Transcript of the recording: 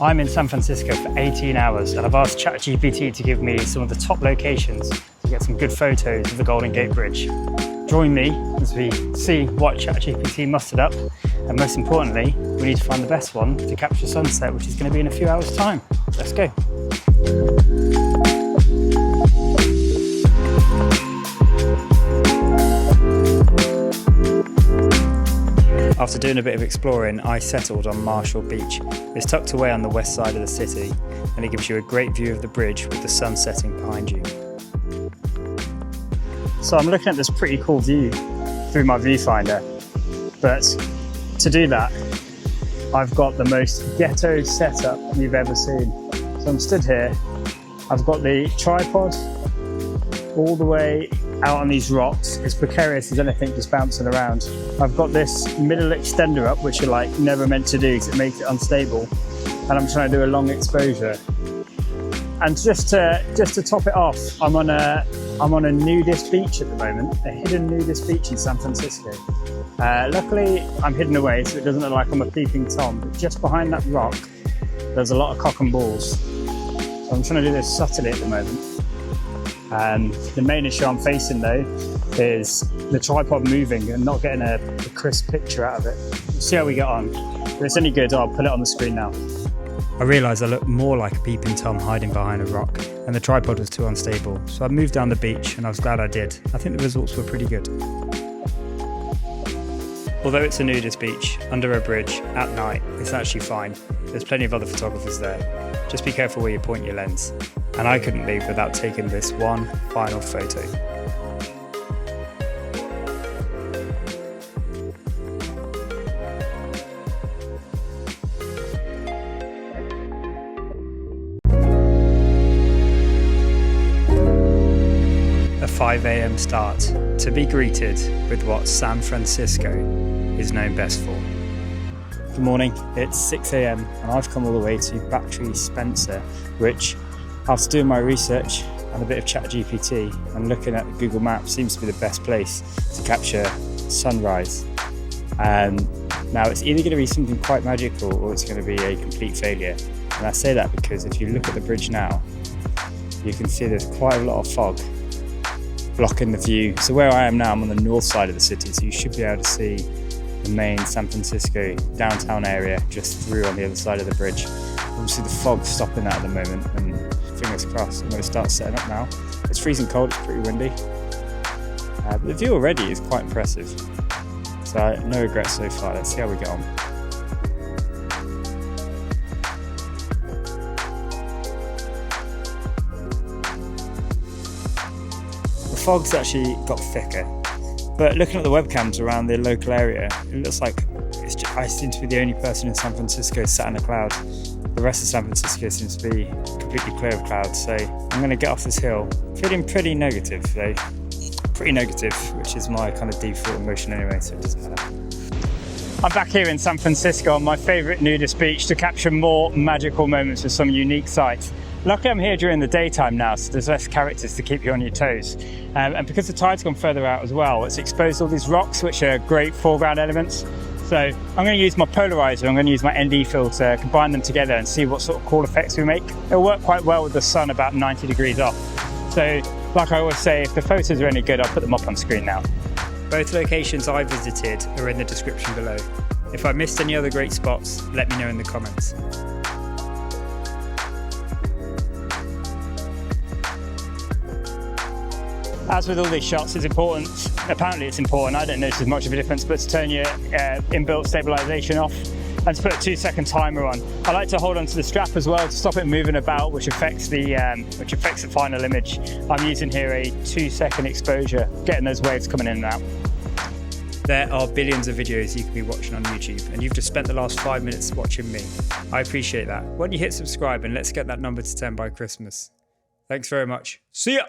I'm in San Francisco for 18 hours and I've asked ChatGPT to give me some of the top locations to get some good photos of the Golden Gate Bridge. Join me as we see what ChatGPT mustered up, and most importantly, we need to find the best one to capture sunset, which is going to be in a few hours' time. Let's go. After doing a bit of exploring, I settled on Marshall Beach. It's tucked away on the west side of the city, and it gives you a great view of the bridge with the sun setting behind you. So I'm looking at this pretty cool view through my viewfinder, but to do that, I've got the most ghetto setup you've ever seen. So I'm stood here, I've got the tripod all the way out on these rocks. It's precarious as anything, just bouncing around. I've got this middle extender up, which you're like never meant to do because it makes it unstable. And I'm trying to do a long exposure. And just to top it off, I'm on a nudist beach at the moment, a hidden nudist beach in San Francisco. Luckily, I'm hidden away, so it doesn't look like I'm a peeping Tom. But just behind that rock, there's a lot of cock and balls. So I'm trying to do this subtly at the moment. The main issue I'm facing though is the tripod moving and not getting a crisp picture out of it. We'll see how we get on. If it's any good, I'll put it on the screen now. I realised I looked more like a peeping Tom hiding behind a rock, and the tripod was too unstable, so I moved down the beach and I was glad I did. I think the results were pretty good. Although it's a nudist beach, under a bridge, at night, it's actually fine. There's plenty of other photographers there. Just be careful where you point your lens. And I couldn't leave without taking this one final photo. A 5 a.m. start to be greeted with what San Francisco is known best for. Good morning, it's 6 a.m. and I've come all the way to Battery Spencer, which, after doing my research and a bit of ChatGPT and looking at Google Maps, seems to be the best place to capture sunrise. Now it's either going to be something quite magical or it's going to be a complete failure. And I say that because if you look at the bridge now, you can see there's quite a lot of fog blocking the view. So where I am now, I'm on the north side of the city, so you should be able to see the main San Francisco downtown area just through on the other side of the bridge. Obviously the fog's stopping that at the moment, and fingers crossed, I'm going to start setting up now. It's freezing cold, it's pretty windy. But the view already is quite impressive. So no regrets so far, let's see how we get on. The fog's actually got thicker, but looking at the webcams around the local area, it looks like I seem to be the only person in San Francisco sat in a cloud. The rest of San Francisco seems to be completely clear of clouds, so I'm going to get off this hill feeling pretty negative today. Pretty negative, which is my kind of default emotion anyway, so it doesn't matter. I'm back here in San Francisco on my favourite nudist beach to capture more magical moments with some unique sights. Luckily I'm here during the daytime now, so there's less characters to keep you on your toes. And because the tide's gone further out as well, it's exposed all these rocks, which are great foreground elements. So I'm going to use my polarizer, I'm going to use my ND filter, combine them together and see what sort of cool effects we make. It'll work quite well with the sun about 90 degrees off. So like I always say, if the photos are any good, I'll put them up on screen now. Both locations I visited are in the description below. If I missed any other great spots, let me know in the comments. As with all these shots, it's important, apparently it's important, I don't notice as much of a difference, but to turn your inbuilt stabilization off and to put a 2-second timer on. I like to hold onto the strap as well to stop it moving about, which affects the final image. I'm using here a 2-second exposure, getting those waves coming in and out. There are billions of videos you can be watching on YouTube, and you've just spent the last 5 minutes watching me. I appreciate that. Why don't you hit subscribe and let's get that number to 10 by Christmas. Thanks very much. See ya!